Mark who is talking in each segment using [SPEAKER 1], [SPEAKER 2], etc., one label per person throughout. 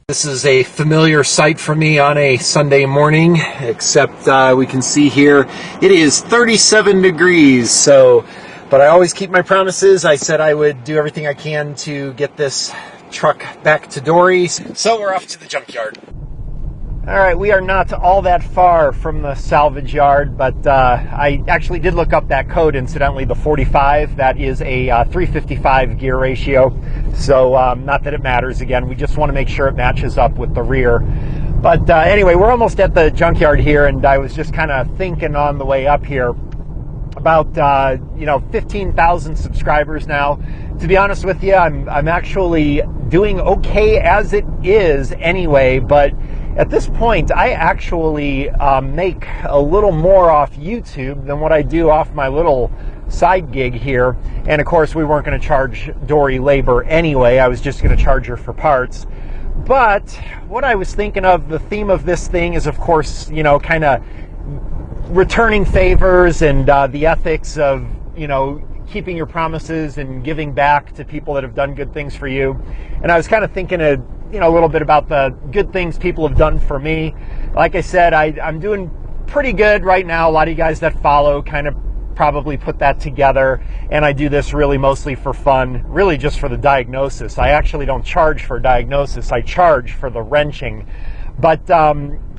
[SPEAKER 1] This is a familiar sight for me on a Sunday morning, except we can see here it is 37 degrees. So, but I always keep my promises. I said I would do everything I can to get this truck back to Dori. So we're off to the junkyard. All right, we are not all that far from the salvage yard, but I actually did look up that code, incidentally, the 45. That is a 355 gear ratio. So not that it matters, again, we just want to make sure it matches up with the rear. But anyway, we're almost at the junkyard here, and I was just kind of thinking on the way up here about 15,000 subscribers now. To be honest with you, I'm actually doing okay as it is anyway, but at this point, I actually make a little more off YouTube than what I do off my little side gig here. And of course, we weren't going to charge Dori labor anyway. I was just going to charge her for parts. But what I was thinking of, the theme of this thing is, of course, kind of returning favors and the ethics of, keeping your promises and giving back to people that have done good things for you. And I was kind of thinking a little bit about the good things people have done for me. Like I said, I'm doing pretty good right now. A lot of you guys that follow kind of probably put that together. And I do this really mostly for fun, really just for the diagnosis. I actually don't charge for diagnosis. I charge for the wrenching. But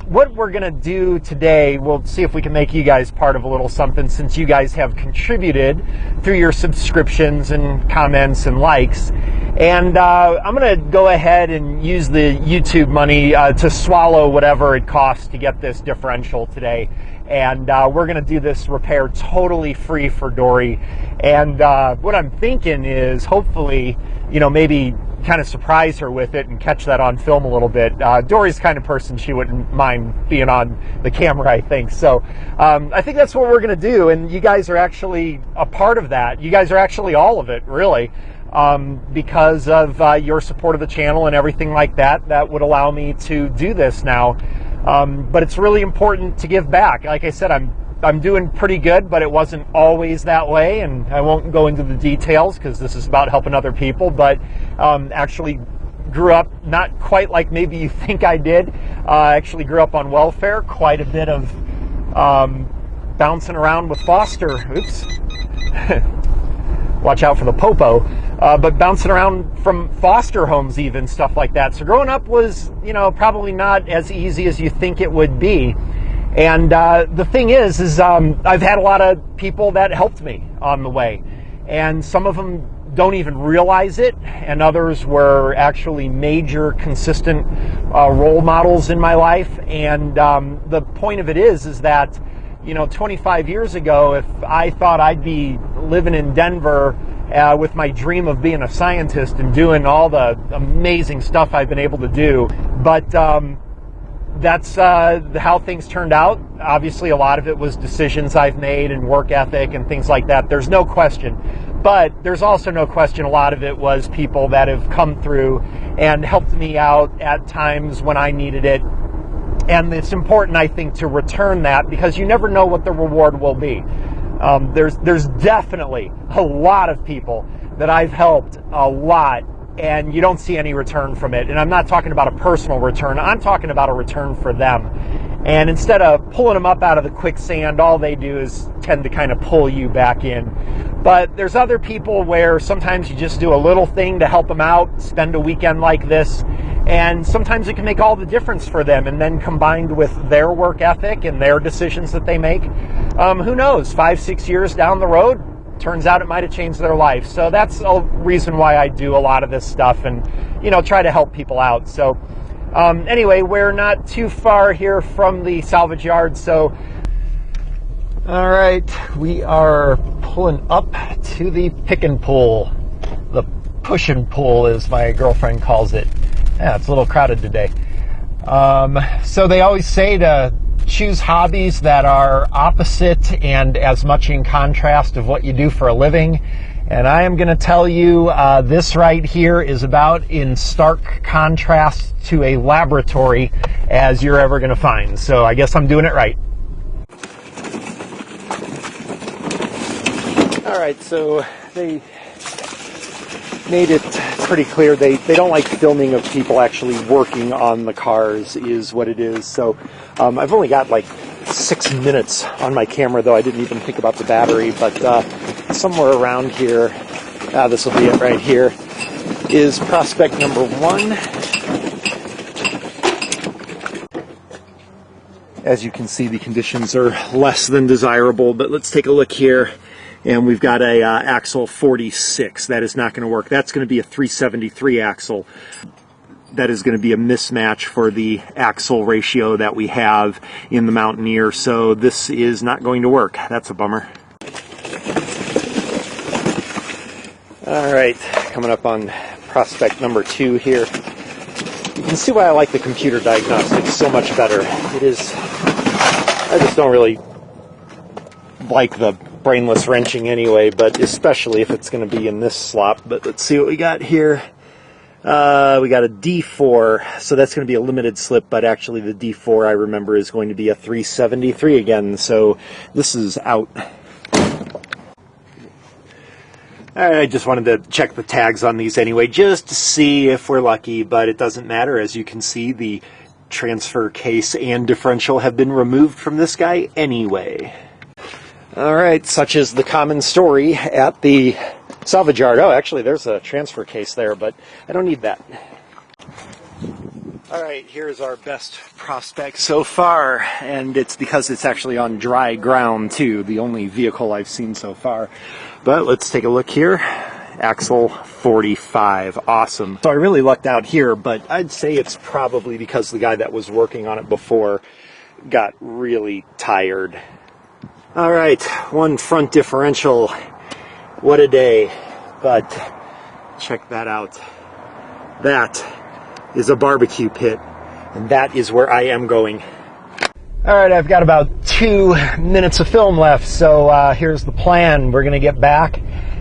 [SPEAKER 1] what we're going to do today, we'll see if we can make you guys part of a little something, since you guys have contributed through your subscriptions and comments and likes. And I'm going to go ahead and use the YouTube money to swallow whatever it costs to get this differential today. And we're going to do this repair totally free for Dori. And what I'm thinking is, hopefully, maybe kind of surprise her with it and catch that on film a little bit. Dori's the kind of person she wouldn't mind being on the camera, I think. So I think that's what we're going to do. And you guys are actually a part of that. You guys are actually all of it, really. Because of your support of the channel and everything like that, that would allow me to do this now. But it's really important to give back. Like I said, I'm doing pretty good, but it wasn't always that way, and I won't go into the details because this is about helping other people, but actually grew up not quite like maybe you think I did. Actually grew up on welfare, quite a bit of bouncing around with foster. Oops. Watch out for the popo. But bouncing around from foster homes, even, stuff like that. So growing up was, probably not as easy as you think it would be. And the thing is I've had a lot of people that helped me on the way. And some of them don't even realize it. And others were actually major, consistent role models in my life. And the point of it is that, 25 years ago, if I thought I'd be living in Denver with my dream of being a scientist and doing all the amazing stuff I've been able to do, but that's how things turned out. Obviously, a lot of it was decisions I've made and work ethic and things like that. There's no question. But there's also no question a lot of it was people that have come through and helped me out at times when I needed it. And it's important, I think, to return that, because you never know what the reward will be. There's definitely a lot of people that I've helped a lot, and you don't see any return from it. And I'm not talking about a personal return. I'm talking about a return for them. And instead of pulling them up out of the quicksand, all they do is tend to kind of pull you back in. But there's other people where sometimes you just do a little thing to help them out, spend a weekend like this, and sometimes it can make all the difference for them. And then combined with their work ethic and their decisions that they make, who knows, 5-6 years down the road, turns out it might have changed their life. So that's a reason why I do a lot of this stuff and, try to help people out. So anyway, we're not too far here from the salvage yard. So, all right, we are pulling up to the pick and pull. The push and pull, as my girlfriend calls it. Yeah, it's a little crowded today. So they always say to choose hobbies that are opposite and as much in contrast of what you do for a living. And I am going to tell you this right here is about in stark contrast to a laboratory as you're ever going to find. So I guess I'm doing it right. All right, so they made it pretty clear. They don't like filming of people actually working on the cars is what it is. So I've only got like 6 minutes on my camera, though I didn't even think about the battery, but somewhere around here, this will be it right here, is prospect number 1. As you can see, the conditions are less than desirable, but let's take a look here. And we've got a axle 46. That is not going to work. That's going to be a 373 axle. That is going to be a mismatch for the axle ratio that we have in the Mountaineer. So this is not going to work. That's a bummer. All right, coming up on prospect number 2 here. You can see why I like the computer diagnostics so much better. It is, I just don't really like the brainless wrenching anyway, but especially if it's going to be in this slop. But let's see what we got here. We got a D4, so that's going to be a limited slip, but actually the D4 I remember is going to be a 373 again, so this is out. I just wanted to check the tags on these anyway, just to see if we're lucky, but it doesn't matter. As you can see, the transfer case and differential have been removed from this guy anyway. All right, such is the common story at the salvage yard. Oh, actually, there's a transfer case there, but I don't need that. All right, here's our best prospect so far, and it's because it's actually on dry ground, too, the only vehicle I've seen so far. But let's take a look here. Axle 45, awesome. So I really lucked out here, but I'd say it's probably because the guy that was working on it before got really tired. All right, one front differential. What a day. But check that out. That is a barbecue pit, and that is where I am going. All right, I've got about 2 minutes of film left, so here's the plan. We're going to get back,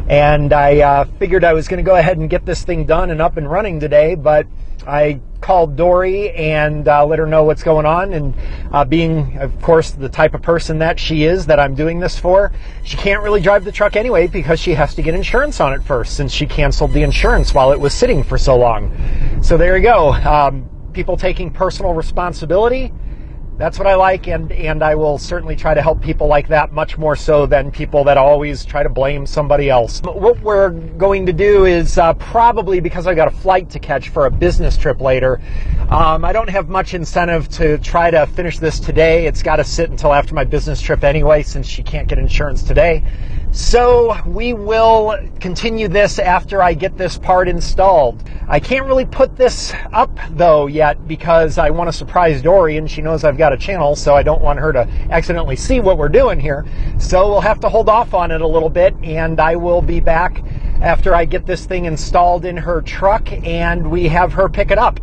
[SPEAKER 1] and I figured I was going to go ahead and get this thing done and up and running today, but I called Dori and let her know what's going on, and being, of course, the type of person that she is that I'm doing this for, she can't really drive the truck anyway because she has to get insurance on it first, since she canceled the insurance while it was sitting for so long. So there you go. People taking personal responsibility. That's what I like, and I will certainly try to help people like that much more so than people that always try to blame somebody else. What we're going to do is probably, because I got a flight to catch for a business trip later, I don't have much incentive to try to finish this today. It's got to sit until after my business trip anyway, since she can't get insurance today. So we will continue this after I get this part installed. I can't really put this up though yet because I want to surprise Dori, and she knows I've got a channel, so I don't want her to accidentally see what we're doing here. So we'll have to hold off on it a little bit, and I will be back after I get this thing installed in her truck and we have her pick it up.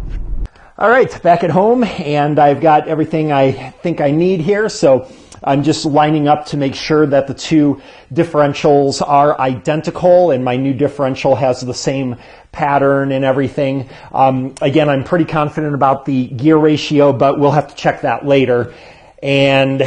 [SPEAKER 1] All right, back at home, and I've got everything I think I need here, so I'm just lining up to make sure that the 2 differentials are identical, and my new differential has the same pattern and everything. Again, I'm pretty confident about the gear ratio, but we'll have to check that later. And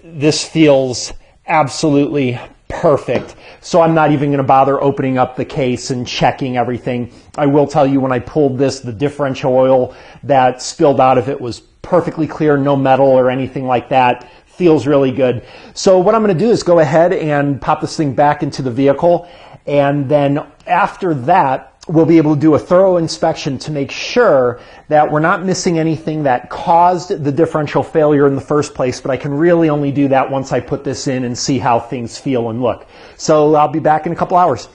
[SPEAKER 1] this feels absolutely perfect. So I'm not even going to bother opening up the case and checking everything. I will tell you, when I pulled this, the differential oil that spilled out of it was perfectly clear, no metal or anything like that. Feels really good. So what I'm going to do is go ahead and pop this thing back into the vehicle, and then after that we'll be able to do a thorough inspection to make sure that we're not missing anything that caused the differential failure in the first place, but I can really only do that once I put this in and see how things feel and look. So I'll be back in a couple hours.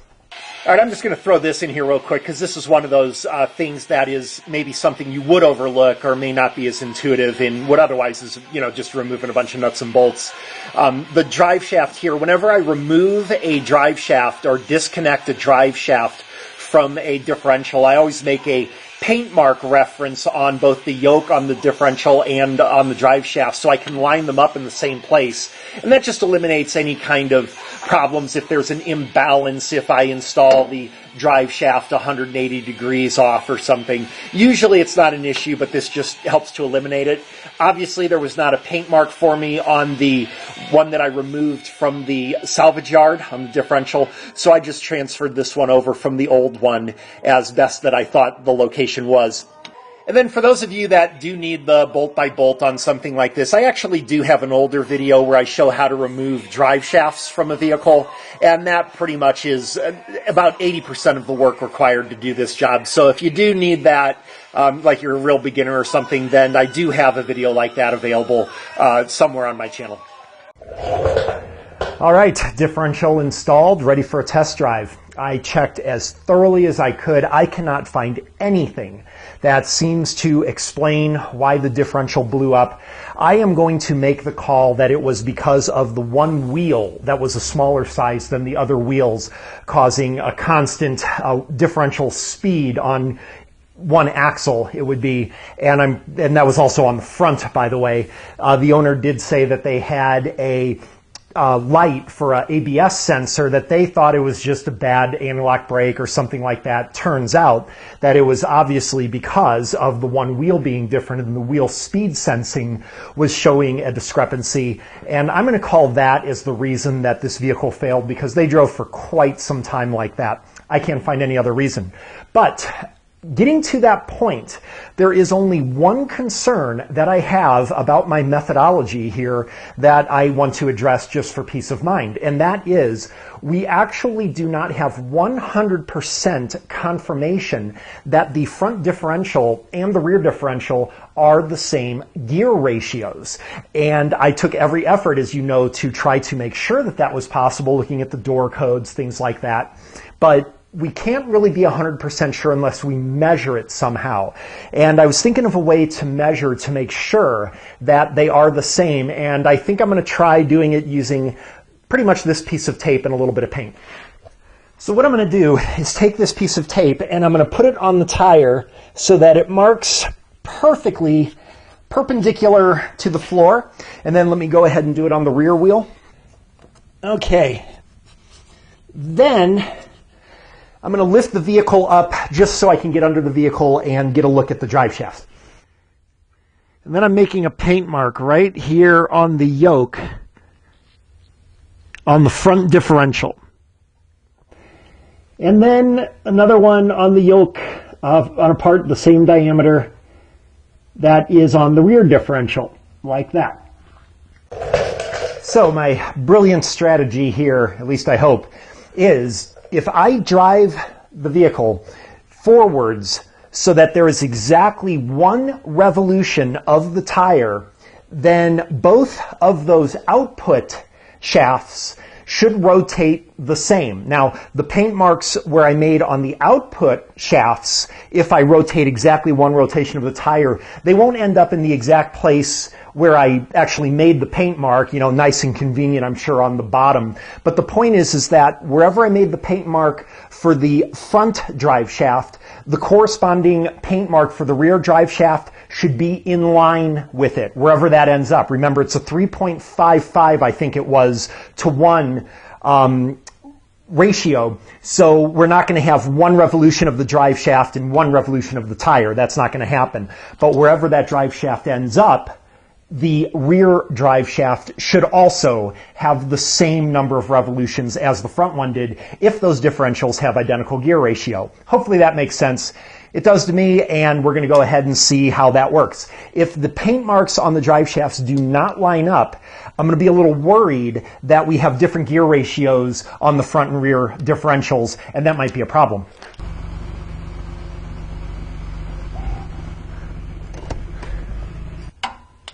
[SPEAKER 1] All right, I'm just going to throw this in here real quick because this is one of those things that is maybe something you would overlook or may not be as intuitive in what otherwise is, you know, just removing a bunch of nuts and bolts. The drive shaft here, whenever I remove a drive shaft or disconnect a drive shaft from a differential, I always make a paint mark reference on both the yoke on the differential and on the drive shaft so I can line them up in the same place. And that just eliminates any kind of problems if there's an imbalance if I install the drive shaft 180 degrees off or something. Usually it's not an issue, but this just helps to eliminate it. Obviously there was not a paint mark for me on the one that I removed from the salvage yard on the differential, so I just transferred this one over from the old located one as best that I thought the location was. And then for those of you that do need the bolt by bolt on something like this, I actually do have an older video where I show how to remove drive shafts from a vehicle, and that pretty much is about 80% of the work required to do this job. So if you do need that, like you're a real beginner or something, then I do have a video like that available somewhere on my channel. All right, differential installed, ready for a test drive. I checked as thoroughly as I could. I cannot find anything that seems to explain why the differential blew up. I am going to make the call that it was because of the one wheel that was a smaller size than the other wheels, causing a constant differential speed on one axle, it would be, and that was also on the front, by the way. The owner did say that they had a light for an ABS sensor, that they thought it was just a bad anti-lock brake or something like that. Turns out that it was obviously because of the one wheel being different, and the wheel speed sensing was showing a discrepancy. And I'm going to call that as the reason that this vehicle failed, because they drove for quite some time like that. I can't find any other reason. But getting to that point, there is only one concern that I have about my methodology here that I want to address just for peace of mind, and that is we actually do not have 100% confirmation that the front differential and the rear differential are the same gear ratios. And I took every effort, as you know, to try to make sure that that was possible, looking at the door codes, things like that. But we can't really be 100% sure unless we measure it somehow. And I was thinking of a way to measure to make sure that they are the same, and I think I'm going to try doing it using pretty much this piece of tape and a little bit of paint. So what I'm going to do is take this piece of tape and I'm going to put it on the tire so that it marks perfectly perpendicular to the floor, and then let me go ahead and do it on the rear wheel. Okay. Then I'm going to lift the vehicle up just so I can get under the vehicle and get a look at the drive shaft. And then I'm making a paint mark right here on the yoke on the front differential. And then another one on the yoke on a part the same diameter that is on the rear differential, like that. So my brilliant strategy here, at least I hope, is if I drive the vehicle forwards so that there is exactly one revolution of the tire, then both of those output shafts should rotate the same. Now, the paint marks where I made on the output shafts, if I rotate exactly one rotation of the tire, they won't end up in the exact place where I actually made the paint mark, you know, nice and convenient, I'm sure, on the bottom. But the point is that wherever I made the paint mark for the front drive shaft, the corresponding paint mark for the rear drive shaft should be in line with it, wherever that ends up. Remember, it's a 3.55, I think it was, to 1 ratio. So we're not going to have one revolution of the drive shaft and one revolution of the tire. That's not going to happen. But wherever that drive shaft ends up, the rear drive shaft should also have the same number of revolutions as the front one did if those differentials have identical gear ratio. Hopefully that makes sense. It does to me, and we're going to go ahead and see how that works. If the paint marks on the drive shafts do not line up, I'm going to be a little worried that we have different gear ratios on the front and rear differentials, and that might be a problem.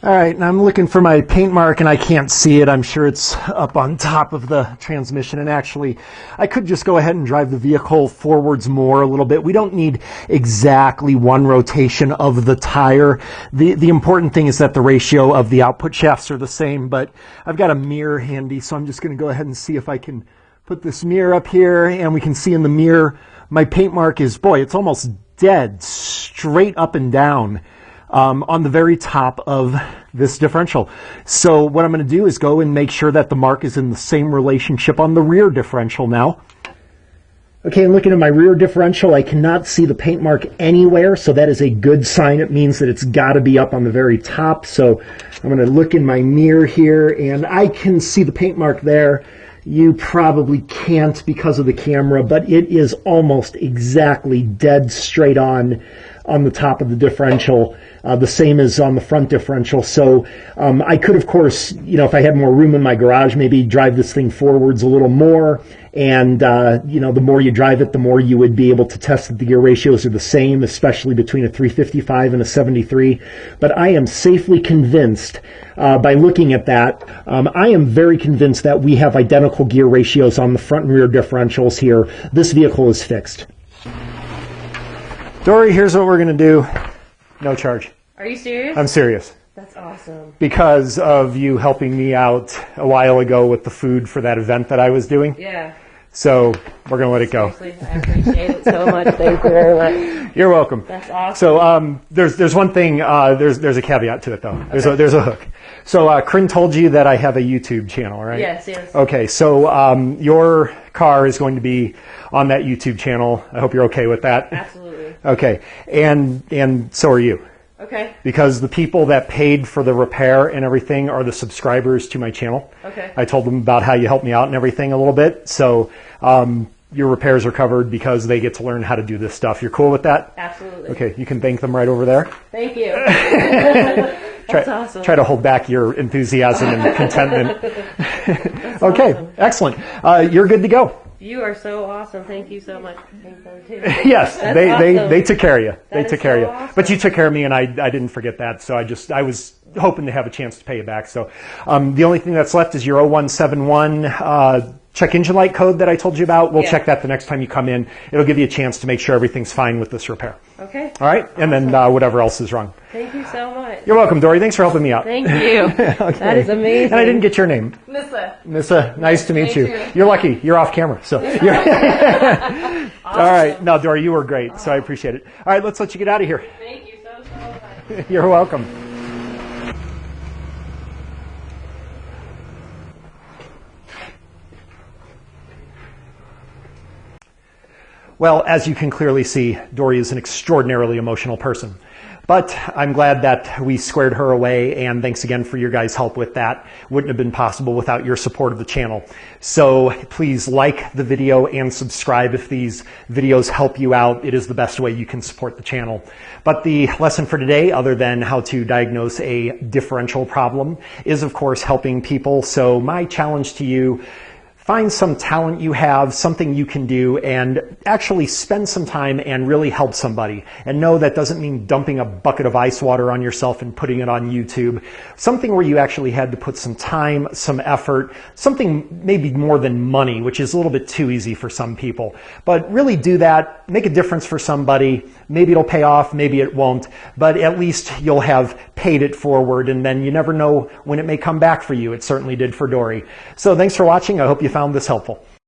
[SPEAKER 1] All right, and I'm looking for my paint mark and I can't see it. I'm sure it's up on top of the transmission, and actually I could just go ahead and drive the vehicle forwards more a little bit. We don't need exactly one rotation of the tire. The important thing is that the ratio of the output shafts are the same, but I've got a mirror handy, so I'm just going to go ahead and see if I can put this mirror up here, and we can see in the mirror my paint mark is, boy, it's almost dead straight up and down on the very top of this differential. So what I'm going to do is go and make sure that the mark is in the same relationship on the rear differential now. Okay, and looking at my rear differential, I cannot see the paint mark anywhere, so that is a good sign. It means that it's got to be up on the very top. So I'm going to look in my mirror here, and I can see the paint mark there. You probably can't because of the camera, but it is almost exactly dead straight on the top of the differential, the same as on the front differential. So I could, of course, you know, if I had more room in my garage, maybe drive this thing forwards a little more. And, you know, the more you drive it, the more you would be able to test that the gear ratios are the same, especially between a 355 and a 73. But I am safely convinced, by looking at that, I am very convinced that we have identical gear ratios on the front and rear differentials here. This vehicle is fixed. Dori, here's what we're going to do. No charge.
[SPEAKER 2] Are you serious?
[SPEAKER 1] I'm serious.
[SPEAKER 2] That's awesome.
[SPEAKER 1] Because of you helping me out a while ago with the food for that event that I was doing.
[SPEAKER 2] Yeah.
[SPEAKER 1] So we're going to let it go.
[SPEAKER 2] Seriously, I appreciate it so much. Thank you very much.
[SPEAKER 1] You're welcome.
[SPEAKER 2] That's awesome.
[SPEAKER 1] So there's one thing, there's a caveat to it though. There's a hook. So Corinne told you that I have a YouTube channel, right?
[SPEAKER 2] Yes, yes.
[SPEAKER 1] Okay, so your car is going to be on that YouTube channel. I hope you're okay with that.
[SPEAKER 2] Absolutely.
[SPEAKER 1] Okay, and so are you.
[SPEAKER 2] Okay.
[SPEAKER 1] Because the people that paid for the repair and everything are the subscribers to my channel.
[SPEAKER 2] Okay.
[SPEAKER 1] I told them about how you helped me out and everything a little bit. So your repairs are covered because they get to learn how to do this stuff. You're cool with that?
[SPEAKER 2] Absolutely.
[SPEAKER 1] Okay, you can thank them right over there.
[SPEAKER 2] Thank you. That's awesome.
[SPEAKER 1] Try to hold back your enthusiasm and contentment. Okay,
[SPEAKER 2] awesome.
[SPEAKER 1] Excellent. You're good to go.
[SPEAKER 2] You are so awesome. Thank you so much.
[SPEAKER 1] Yes,
[SPEAKER 2] awesome.
[SPEAKER 1] they took care of you. They took care of you.
[SPEAKER 2] Awesome.
[SPEAKER 1] But you took care of me, and I didn't forget that. So I was hoping to have a chance to pay you back. So the only thing that's left is your 0171 check engine light code that I told you about. We'll check that the next time you come in. It'll give you a chance to make sure everything's fine with this repair.
[SPEAKER 2] Okay.
[SPEAKER 1] All right, and then whatever else is wrong.
[SPEAKER 2] Thank you so much.
[SPEAKER 1] You're welcome, Dori. Thanks for helping me out.
[SPEAKER 2] Thank you.
[SPEAKER 1] Okay.
[SPEAKER 2] That is amazing.
[SPEAKER 1] And I didn't get your name.
[SPEAKER 2] Nissa.
[SPEAKER 1] Nissa, nice to meet you.
[SPEAKER 2] Too.
[SPEAKER 1] You're lucky. You're off camera. So.
[SPEAKER 2] Awesome.
[SPEAKER 1] All right. No, Dori, you were great. So I appreciate it. All right, let's let you get out of here.
[SPEAKER 2] Thank you so much.
[SPEAKER 1] You're welcome. Well, as you can clearly see, Dori is an extraordinarily emotional person. But I'm glad that we squared her away, and thanks again for your guys' help with that. Wouldn't have been possible without your support of the channel. So please like the video and subscribe if these videos help you out. It is the best way you can support the channel. But the lesson for today, other than how to diagnose a differential problem, is of course helping people. So my challenge to you, find some talent you have, something you can do, and actually spend some time and really help somebody. And no, that doesn't mean dumping a bucket of ice water on yourself and putting it on YouTube. Something where you actually had to put some time, some effort, something maybe more than money, which is a little bit too easy for some people. But really do that, make a difference for somebody. Maybe it'll pay off, maybe it won't, but at least you'll have paid it forward, and then you never know when it may come back for you. It certainly did for Dori. So thanks for watching. I hope you found this helpful.